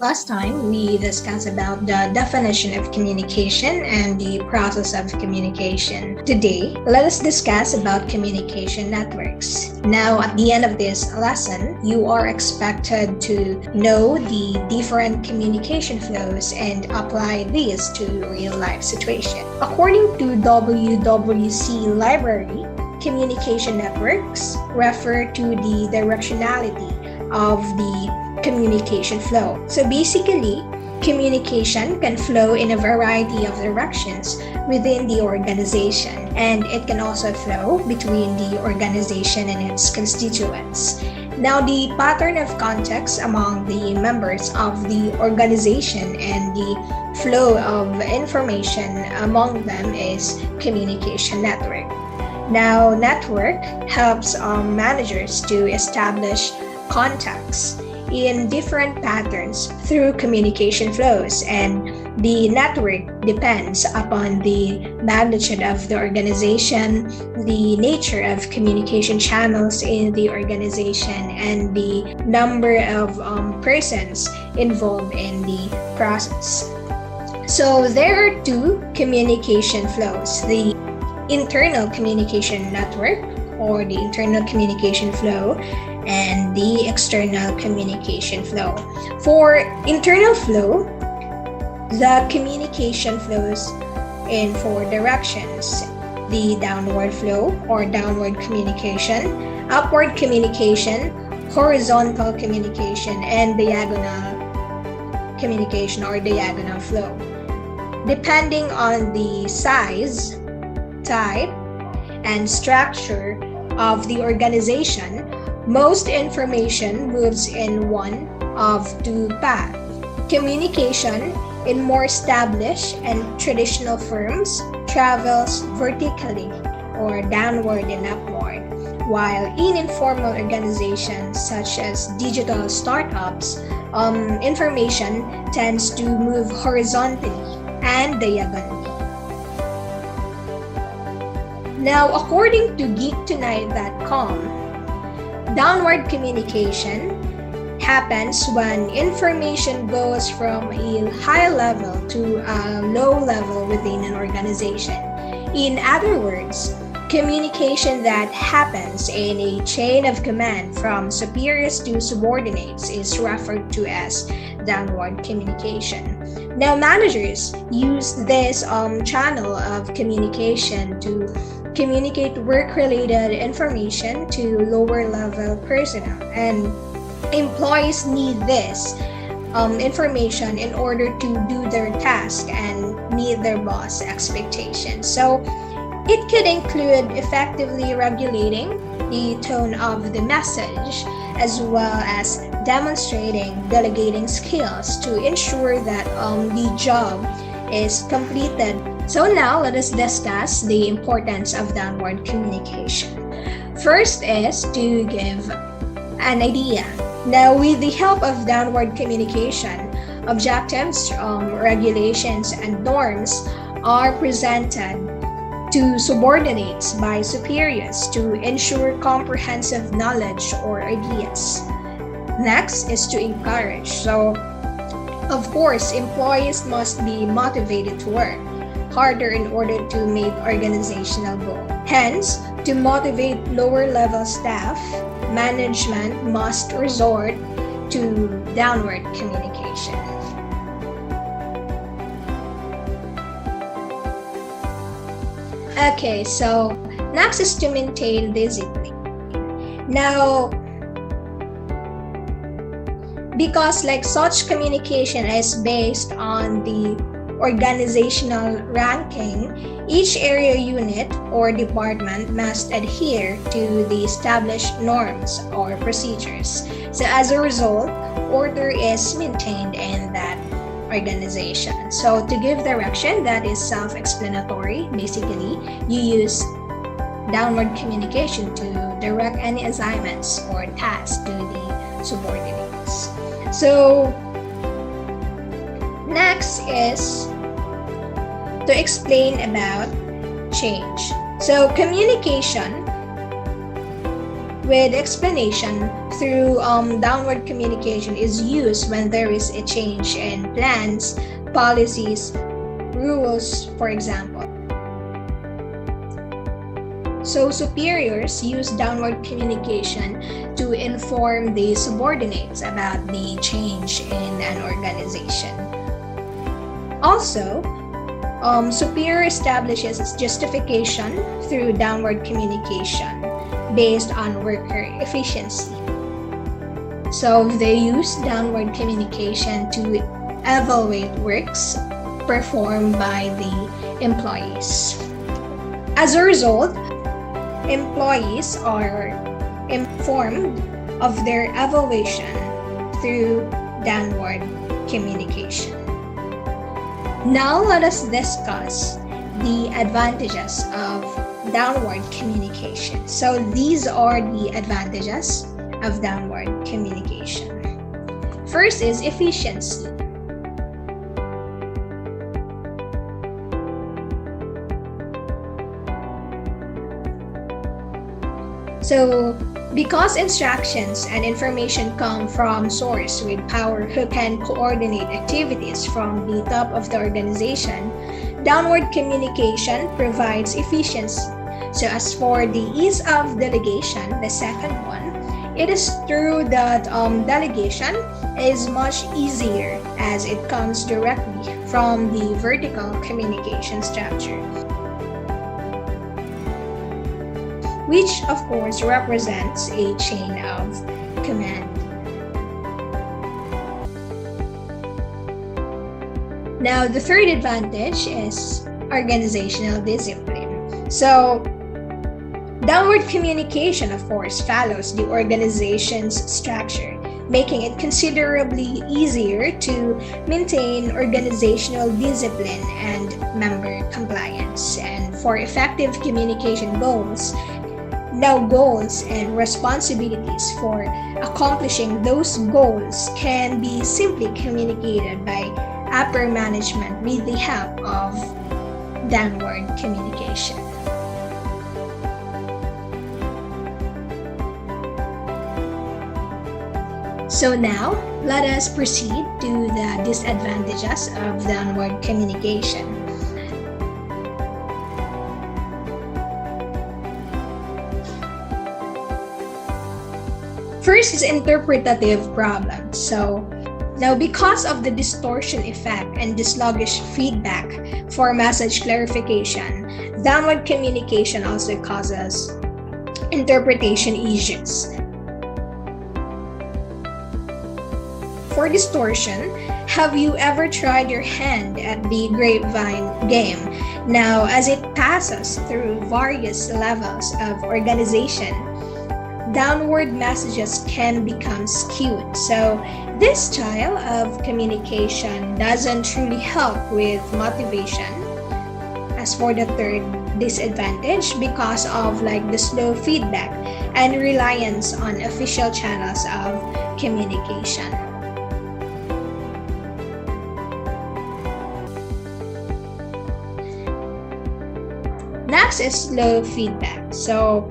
Last time, we discussed about the definition of communication and the process of communication. Today, let us discuss about communication networks. Now, at the end of this lesson, you are expected to know the different communication flows and apply these to real-life situation. According to WWC Library, communication networks refer to the directionality of the communication flow. So basically, communication can flow in a variety of directions within the organization, and it can also flow between the organization and its constituents. Now, the pattern of context among the members of the organization and the flow of information among them is communication network. Now, network helps managers to establish contacts in different patterns through communication flows, and the network depends upon the magnitude of the organization, the nature of communication channels in the organization, and the number of persons involved in the process. So there are two communication flows: the internal communication network or the internal communication flow, and the external communication flow. For internal flow, the communication flows in four directions: the downward flow or downward communication, upward communication, horizontal communication, and diagonal communication or diagonal flow. Depending on the size, type, and structure of the organization, most information moves in one of two paths. Communication in more established and traditional firms travels vertically or downward and upward, while in informal organizations such as digital startups, information tends to move horizontally and diagonally. Now, according to geektonight.com, downward communication happens when information goes from a high level to a low level within an organization. In other words, communication that happens in a chain of command from superiors to subordinates is referred to as downward communication. Now, managers use this channel of communication to communicate work-related information to lower-level personnel, and employees need this information in order to do their task and meet their boss expectations. So it could include effectively regulating the tone of the message, as well as demonstrating delegating skills to ensure that the job is completed. So now let us discuss the importance of downward communication. First is to give an idea. Now, with the help of downward communication, objectives, regulations, and norms are presented to subordinates by superiors to ensure comprehensive knowledge or ideas. Next is to encourage. So, of course, employees must be motivated to work harder in order to meet organizational goals. Hence, to motivate lower-level staff, management must resort to downward communication. Okay, so next is to maintain discipline. Now, because such communication is based on the organizational ranking, each area unit or department must adhere to the established norms or procedures. So as a result, order is maintained in that organization. So to give direction, that is self-explanatory. Basically, you use downward communication to direct any assignments or tasks to the subordinates. So next is to explain about change. So communication with explanation through downward communication is used when there is a change in plans, policies, rules, for example. So superiors use downward communication to inform the subordinates about the change in an organization. Also, superior establishes its justification through downward communication based on worker efficiency. So they use downward communication to evaluate works performed by the employees. As a result, employees are informed of their evaluation through downward communication. Now let us discuss the advantages of downward communication. So these are the advantages of downward communication. First is efficiency. So, because instructions and information come from source with power who can coordinate activities from the top of the organization, downward communication provides efficiency. So as for the ease of delegation, the second one, it is true that delegation is much easier as it comes directly from the vertical communication structure, which of course represents a chain of command. Now, the third advantage is organizational discipline. So, downward communication, of course, follows the organization's structure, making it considerably easier to maintain organizational discipline and member compliance. And for effective communication goals, now goals and responsibilities for accomplishing those goals can be simply communicated by upper management with the help of downward communication. So now, let us proceed to the disadvantages of downward communication. First is interpretative problems. So now, because of the distortion effect and the sluggish feedback for message clarification, downward communication also causes interpretation issues. For distortion, have you ever tried your hand at the grapevine game? Now, as it passes through various levels of organization, downward messages can become skewed. So this style of communication doesn't truly help with motivation. As for the third disadvantage, because of the slow feedback and reliance on official channels of communication. Next is slow feedback. So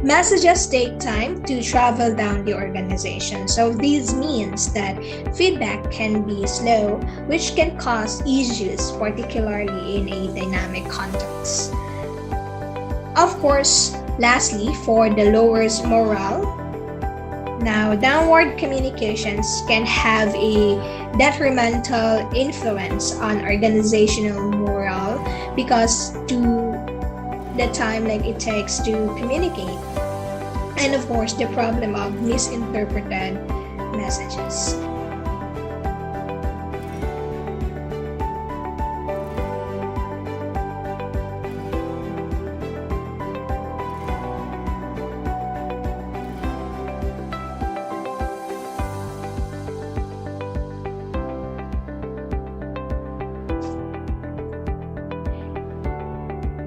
messages take time to travel down the organization. So this means that feedback can be slow, which can cause issues, particularly in a dynamic context. Of course, lastly, for the lowers morale, now downward communications can have a detrimental influence on organizational morale because to the time it takes to communicate, and of course the problem of misinterpreted messages.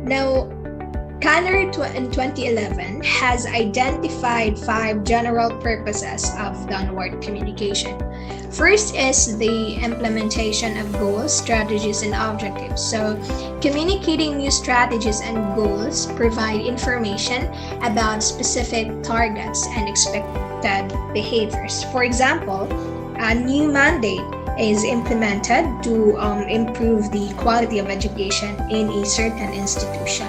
Now, Kanner in 2011 has identified 5 general purposes of downward communication. First is the implementation of goals, strategies, and objectives. So, communicating new strategies and goals provide information about specific targets and expected behaviors. For example, a new mandate is implemented to improve the quality of education in a certain institution.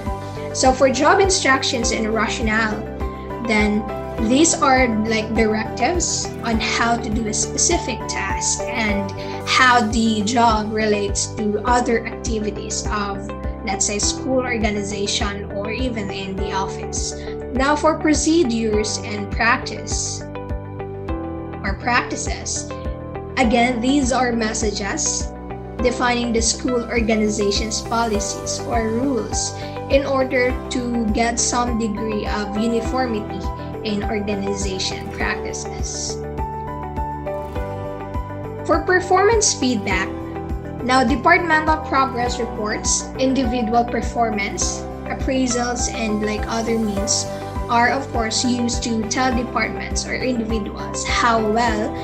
So, for job instructions and rationale, then these are like directives on how to do a specific task and how the job relates to other activities of, let's say, school organization or even in the office. Now, for procedures and practices, again, these are messages defining the school organization's policies or rules in order to get some degree of uniformity in organization practices. For performance feedback, now departmental progress reports, individual performance, appraisals, and like other means are of course used to tell departments or individuals how well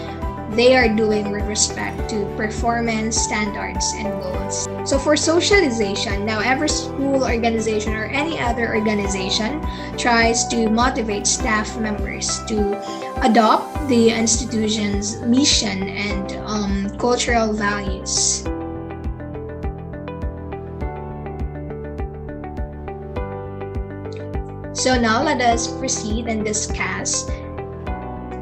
they are doing with respect to performance standards and goals. So for socialization, now every school organization or any other organization tries to motivate staff members to adopt the institution's mission and cultural values. So now let us proceed and discuss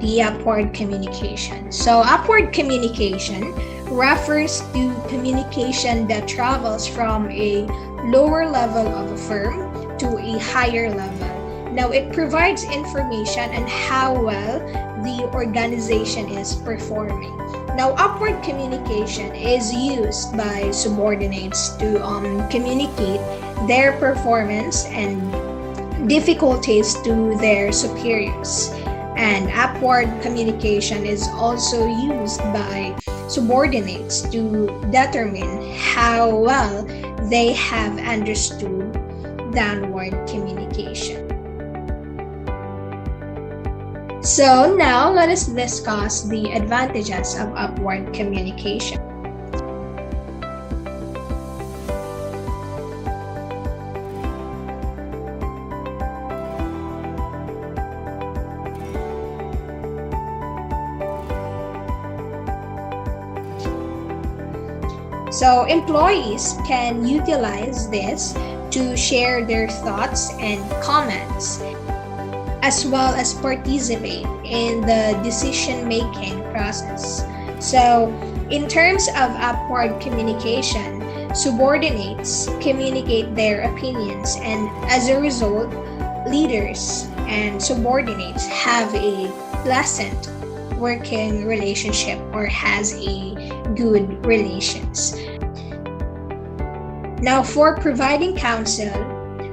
the upward communication. So upward communication refers to communication that travels from a lower level of a firm to a higher level. Now it provides information on how well the organization is performing. Now upward communication is used by subordinates to communicate their performance and difficulties to their superiors. And upward communication is also used by subordinates to determine how well they have understood downward communication. So now let us discuss the advantages of upward communication. So employees can utilize this to share their thoughts and comments, as well as participate in the decision-making process. So in terms of upward communication, subordinates communicate their opinions, and as a result, leaders and subordinates have a pleasant working relationship or has a good relations. Now for providing counsel,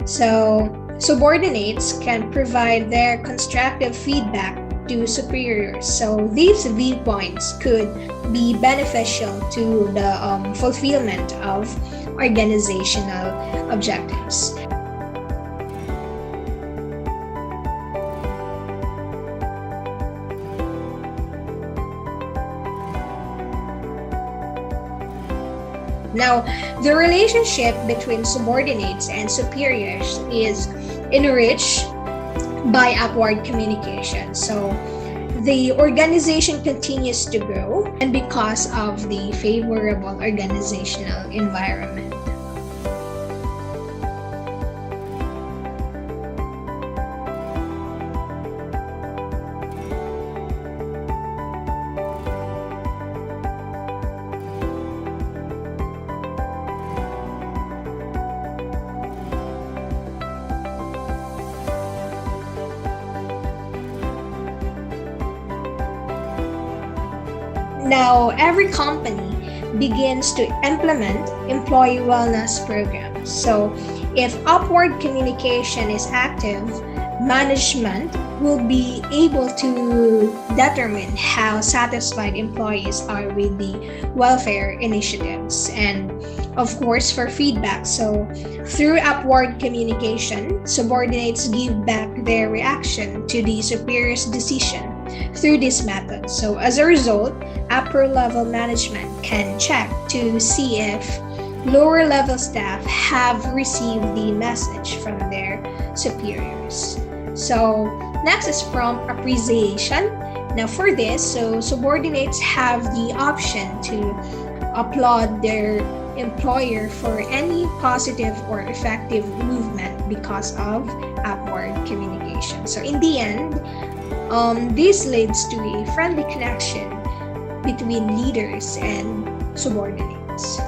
so subordinates can provide their constructive feedback to superiors. So these viewpoints could be beneficial to the fulfillment of organizational objectives. Now, the relationship between subordinates and superiors is enriched by upward communication. So, the organization continues to grow and because of the favorable organizational environment. Now, every company begins to implement employee wellness programs. So, if upward communication is active, management will be able to determine how satisfied employees are with the welfare initiatives and, of course, for feedback. So, through upward communication, subordinates give back their reaction to the superior's decision. through this method. So as a result, upper level management can check to see if lower level staff have received the message from their superiors. So next is prompt appreciation. Now for this, so subordinates have the option to applaud their employer for any positive or effective movement because of upward communication. So in the end, this leads to a friendly connection between leaders and subordinates.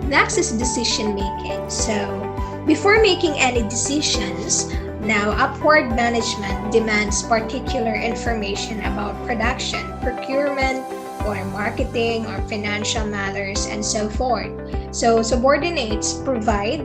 Next is decision making. So before making any decisions, now upward management demands particular information about production, procurement, or marketing, or financial matters, and so forth. So subordinates provide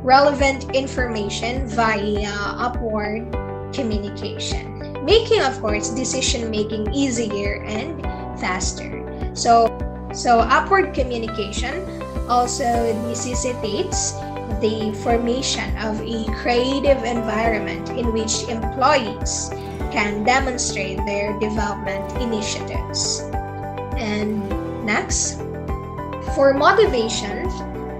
relevant information via upward communication, making, of course, decision making easier and faster. So upward communication also necessitates the formation of a creative environment in which employees can demonstrate their development initiatives. And next, for motivation,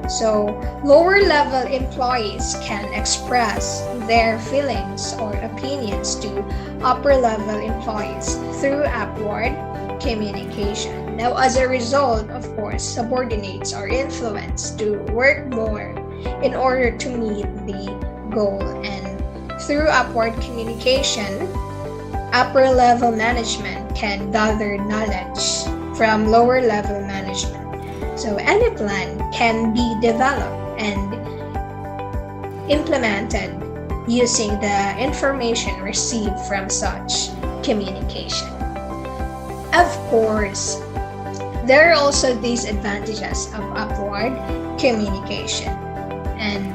so lower level employees can express their feelings or opinions to upper level employees through upward communication. Now, as a result, of course, subordinates are influenced to work more in order to meet the goal. And through upward communication, upper level management can gather knowledge from lower level management. So any plan can be developed and implemented using the information received from such communication. Of course, there are also disadvantages of upward communication. And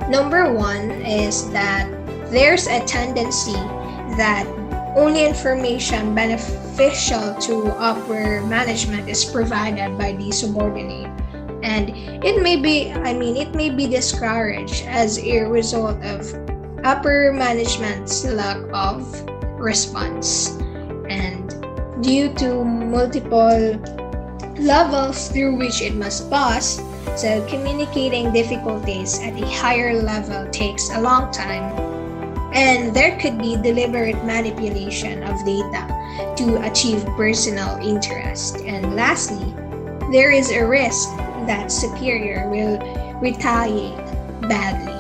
number one is that there's a tendency that only information beneficial to upper management is provided by the subordinate. And it may be discouraged as a result of upper management's lack of response. And due to multiple levels through which it must pass, so communicating difficulties at a higher level takes a long time, and there could be deliberate manipulation of data to achieve personal interest. And lastly, there is a risk that superior will retaliate badly.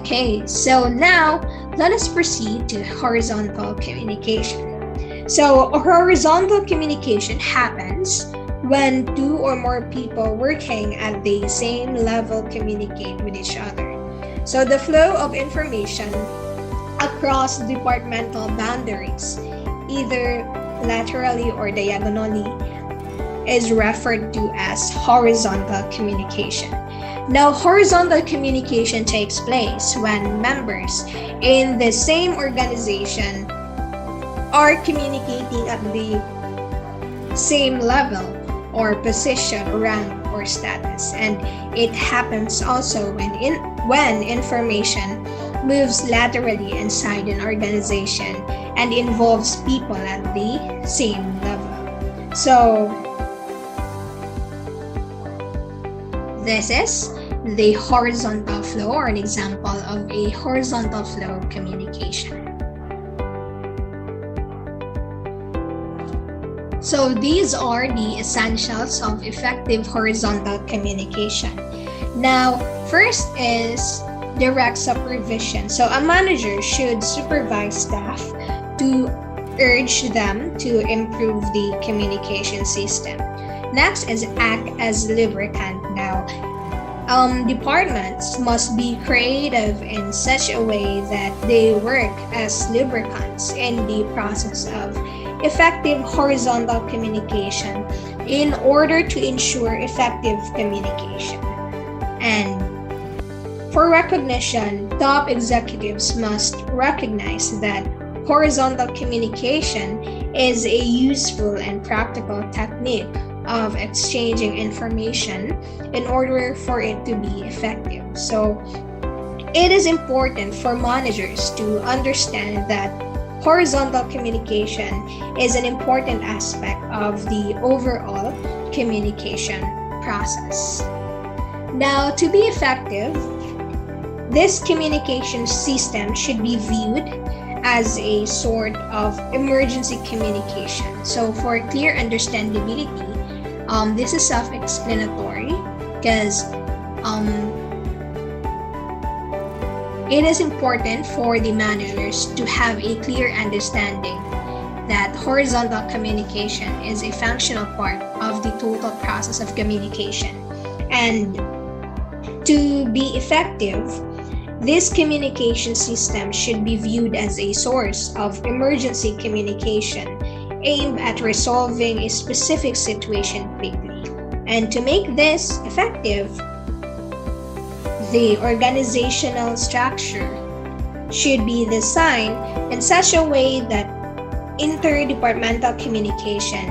Okay, so now let us proceed to horizontal communication. So horizontal communication happens when two or more people working at the same level communicate with each other. So the flow of information across departmental boundaries, either laterally or diagonally, is referred to as horizontal communication. Now, horizontal communication takes place when members in the same organization are communicating at the same level or position, rank, or status. And it happens also when information moves laterally inside an organization and involves people at the same level. So, this is the horizontal flow, or an example of a horizontal flow communication. So these are the essentials of effective horizontal communication. Now, first is direct supervision. So a manager should supervise staff to urge them to improve the communication system. Next is act as lubricant. Now, Departments must be creative in such a way that they work as lubricants in the process of effective horizontal communication in order to ensure effective communication. And for recognition, top executives must recognize that horizontal communication is a useful and practical technique of exchanging information in order for it to be effective. So it is important for managers to understand that horizontal communication is an important aspect of the overall communication process. Now, to be effective, this communication system should be viewed as a sort of emergency communication. So for clear understandability, this is self-explanatory because it is important for the managers to have a clear understanding that horizontal communication is a functional part of the total process of communication. And to be effective, this communication system should be viewed as a source of emergency communication aimed at resolving a specific situation quickly. And to make this effective, the organizational structure should be designed in such a way that interdepartmental communication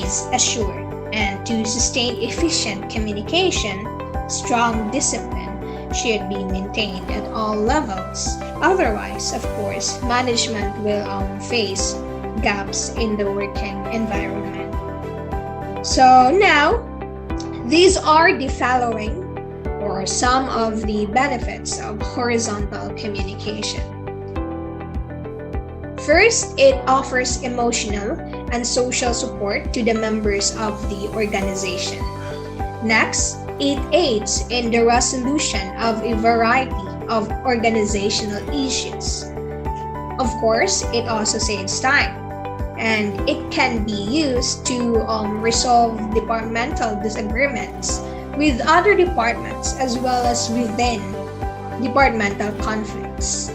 is assured. And to sustain efficient communication, strong discipline should be maintained at all levels. Otherwise, of course, management will face gaps in the working environment. So now, these are the following or some of the benefits of horizontal communication. First, it offers emotional and social support to the members of the organization. Next, it aids in the resolution of a variety of organizational issues. Of course, it also saves time, and it can be used to resolve departmental disagreements with other departments as well as within departmental conflicts.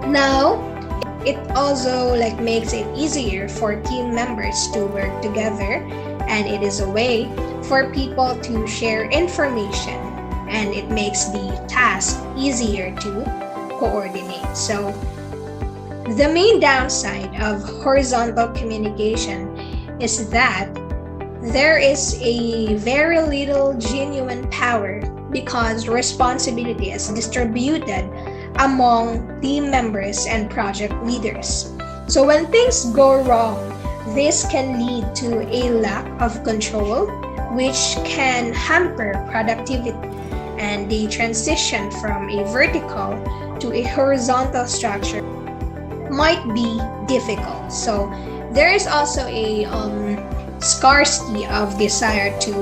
Now, it also makes it easier for team members to work together, and it is a way for people to share information, and it makes the task easier to coordinate. So the main downside of horizontal communication is that there is a very little genuine power because responsibility is distributed among team members and project leaders. So when things go wrong, this can lead to a lack of control, which can hamper productivity, and the transition from a vertical to a horizontal structure might be difficult. So there is also a scarcity of desire to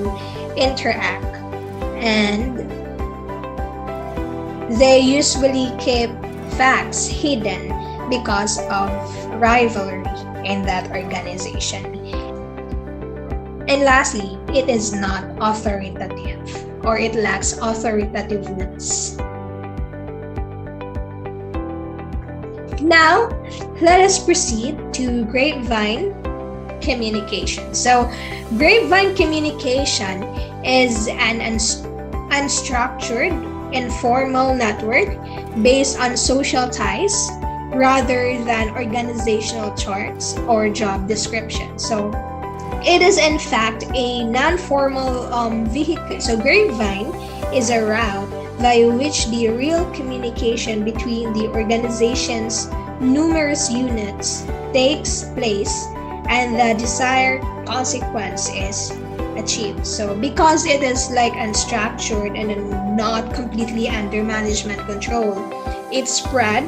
interact, and they usually keep facts hidden because of rivalry in that organization. And lastly, it is not authoritative, or it lacks authoritativeness. Now, let us proceed to grapevine communication. So, grapevine communication is an unstructured, informal network based on social ties rather than organizational charts or job descriptions. So, it is in fact a non-formal vehicle. So grapevine is a route by which the real communication between the organization's numerous units takes place and the desired consequence is achieved. So because it is unstructured and not completely under management control, it's spread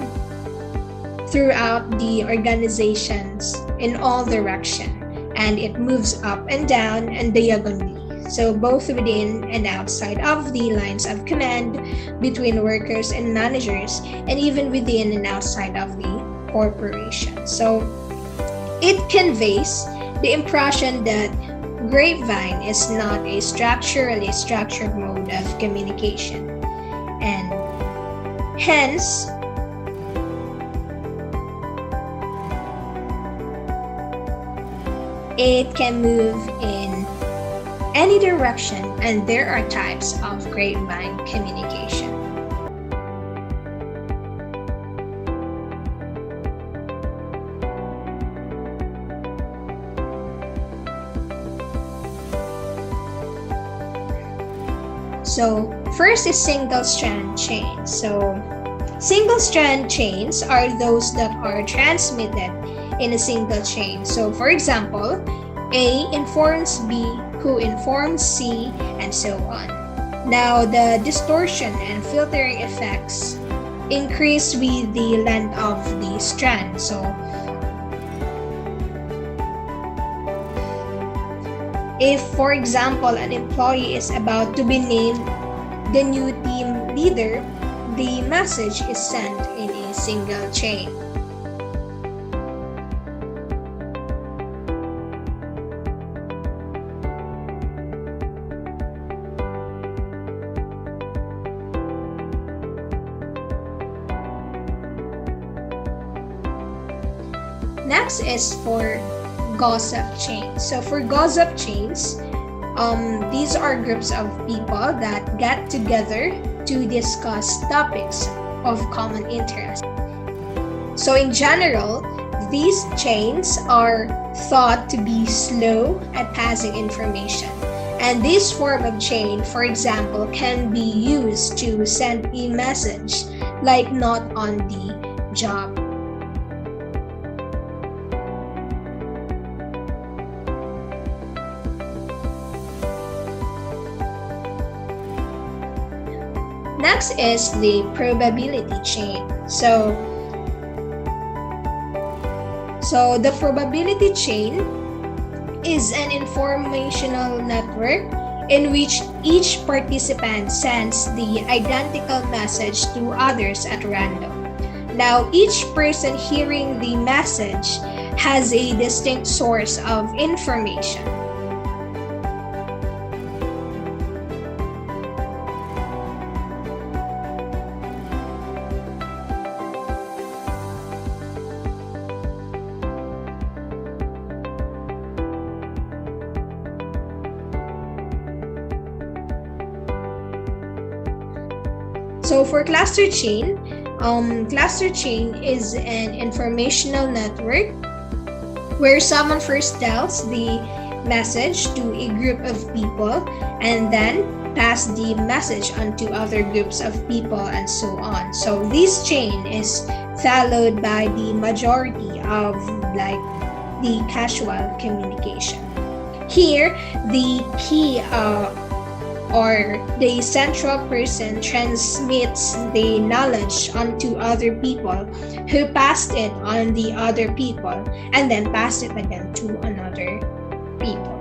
throughout the organizations in all directions, and it moves up and down and diagonally. So both within and outside of the lines of command, between workers and managers, and even within and outside of the corporation. So it conveys the impression that grapevine is not a structurally structured mode of communication, and hence it can move in any direction, and there are types of grapevine communication. So first is single-strand chains. So single-strand chains are those that are transmitted in a single chain. So for example, A informs B, who informs C, and so on. Now the distortion and filtering effects increase with the length of the strand. So if, for example, an employee is about to be named the new team leader, the message is sent in a single chain. Next is for gossip chains. So for gossip chains, these are groups of people that get together to discuss topics of common interest. So in general, these chains are thought to be slow at passing information. And this form of chain, for example, can be used to send a message like not on the job. Next is the probability chain. So the probability chain is an informational network in which each participant sends the identical message to others at random. Now, each person hearing the message has a distinct source of information. So for cluster chain is an informational network where someone first tells the message to a group of people and then pass the message on to other groups of people and so on. So this chain is followed by the majority of the casual communication. Here, the key or the central person transmits the knowledge onto other people who passed it on the other people and then passed it again to another people.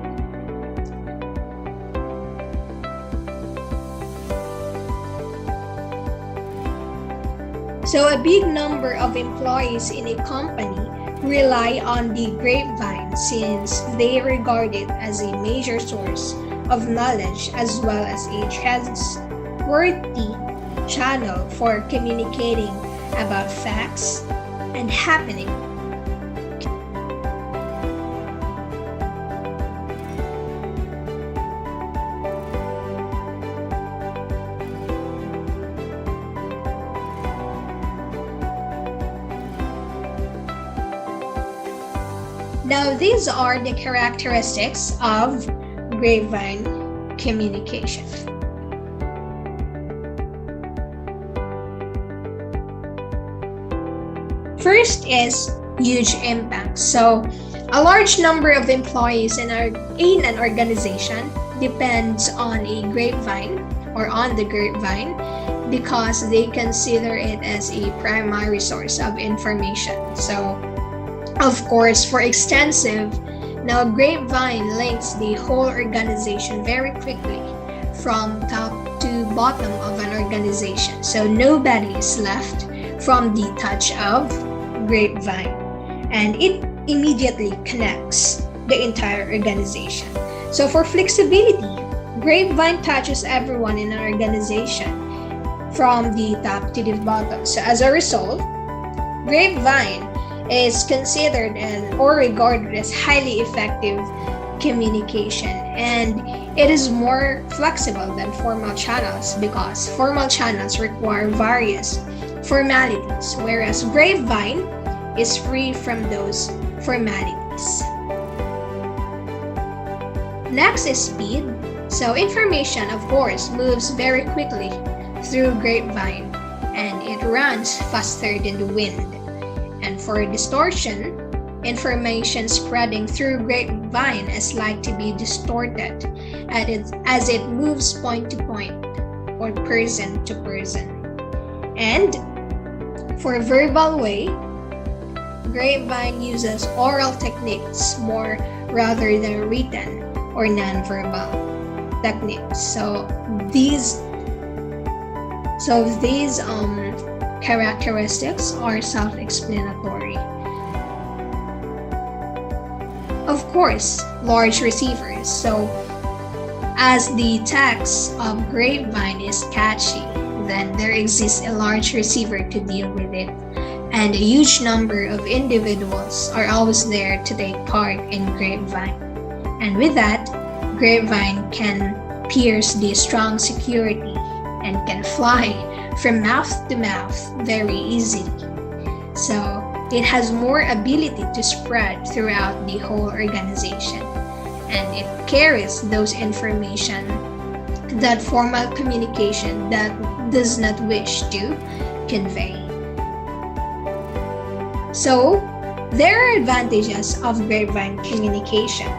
So a big number of employees in a company rely on the grapevine since they regard it as a major source of knowledge as well as a trustworthy channel for communicating about facts and happening. Now, these are the characteristics of grapevine communication. First is huge impact. So a large number of employees in an organization depends on a grapevine or on the grapevine because they consider it as a primary source of information. So of course, for extensive, now grapevine links the whole organization very quickly from top to bottom of an organization. So nobody is left from the touch of grapevine, and it immediately connects the entire organization. So for flexibility, Grapevine touches everyone in an organization from the top to the bottom. So as a result, Grapevine is considered or regarded as highly effective communication, and it is more flexible than formal channels because formal channels require various formalities, whereas Grapevine is free from those formalities. Next is speed. So information, of course, moves very quickly through Grapevine, and it runs faster than the wind. And for distortion, information spreading through Grapevine is like to be distorted as it moves point to point or person to person. And for verbal way, Grapevine uses oral techniques more rather than written or non-verbal techniques. So these characteristics are self-explanatory. Of course, large receivers. So as the text of Grapevine is catchy, then there exists a large receiver to deal with it, and a huge number of individuals are always there to take part in Grapevine. And with that, Grapevine can pierce the strong security and can fly from mouth to mouth very easily. So it has more ability to spread throughout the whole organization, and it carries those information that formal communication that does not wish to convey. So there are advantages of Grapevine communication.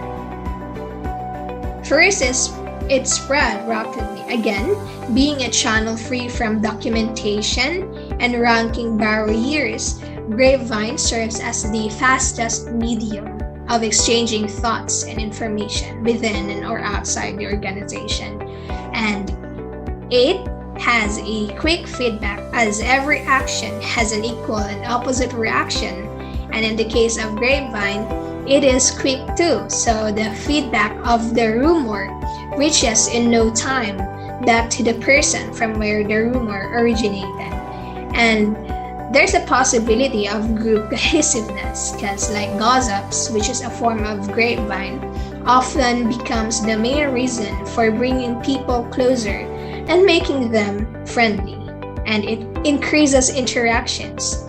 First is it spread rapidly. Again, being a channel free from documentation and ranking barriers, Grapevine serves as the fastest medium of exchanging thoughts and information within and or outside the organization. And it has a quick feedback, as every action has an equal and opposite reaction. And in the case of Grapevine, it is quick too. So the feedback of the rumor reaches in no time back to the person from where the rumor originated. And there's a possibility of group cohesiveness because, like gossips, which is a form of Grapevine, often becomes the main reason for bringing people closer and making them friendly. And it increases interactions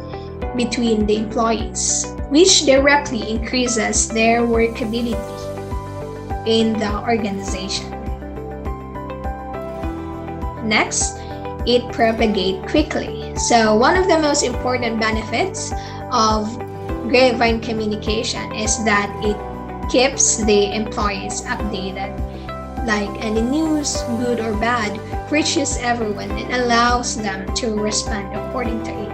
between the employees, which directly increases their workability in the organization. Next, it propagates quickly. So one of the most important benefits of Grapevine communication is that it keeps the employees updated. Like any news, good or bad, reaches everyone and allows them to respond according to it.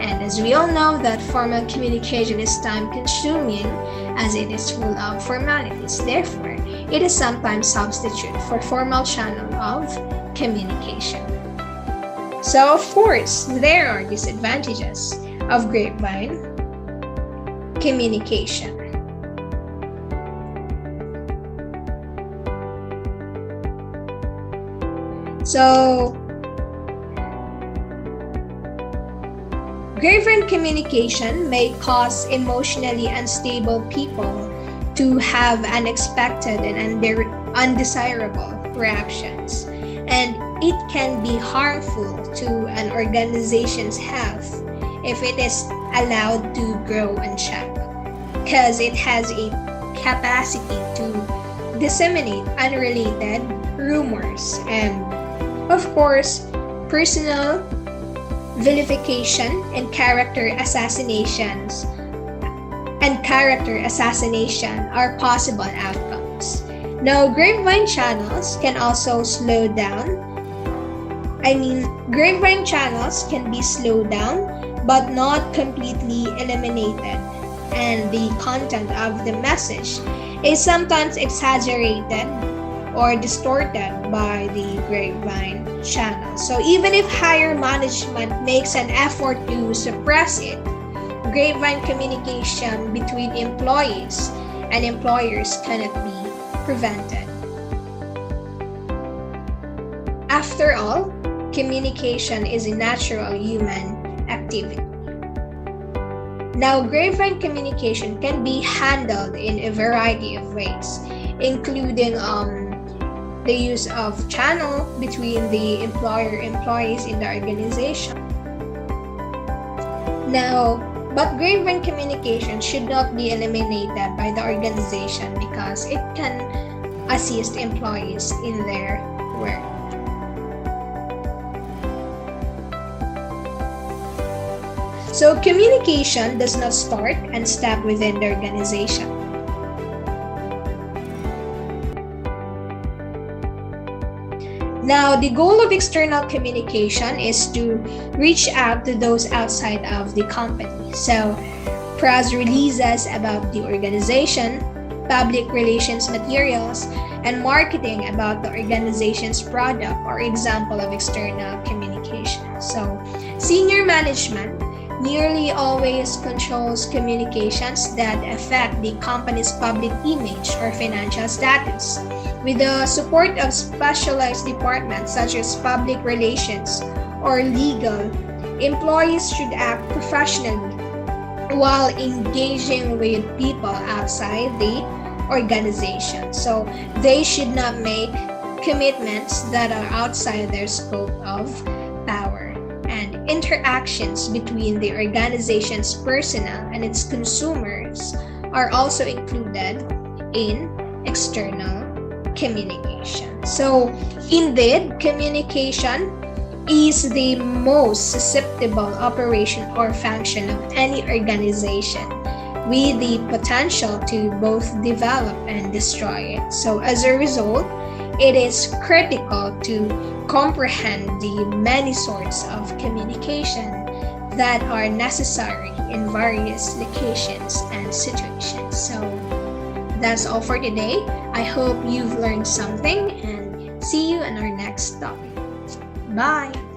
And as we all know that formal communication is time-consuming as it is full of formalities. Therefore, it is sometimes substitute for formal channel of communication. So of course, there are disadvantages of Grapevine communication. So Grapevine communication may cause emotionally unstable people to have unexpected and undesirable reactions, and it can be harmful to an organization's health if it is allowed to grow unchecked, because it has a capacity to disseminate unrelated rumors and, of course, personal vilification and character assassination are possible outcomes. Now, Grapevine channels can also Grapevine channels can be slowed down but not completely eliminated, and the content of the message is sometimes exaggerated or distorted by the Grapevine channel. So even if higher management makes an effort to suppress it, Grapevine communication between employees and employers cannot be prevented. After all, communication is a natural human activity. Now, grapevine communication can be handled in a variety of ways, including the use of channel between the employees in the organization. Now, but grapevine communication should not be eliminated by the organization because it can assist employees in their work. So communication does not start and stop within the organization. Now, the goal of external communication is to reach out to those outside of the company. So, press releases about the organization, public relations materials, and marketing about the organization's product are example of external communication. So, senior management nearly always controls communications that affect the company's public image or financial status. With the support of specialized departments such as public relations or legal, employees should act professionally while engaging with people outside the organization. So they should not make commitments that are outside their scope of power. And interactions between the organization's personnel and its consumers are also included in external communication. So, indeed, communication is the most susceptible operation or function of any organization, with the potential to both develop and destroy it. So, as a result, it is critical to comprehend the many sorts of communication that are necessary in various locations and situations. So that's all for today. I hope you've learned something and see you in our next topic. Bye!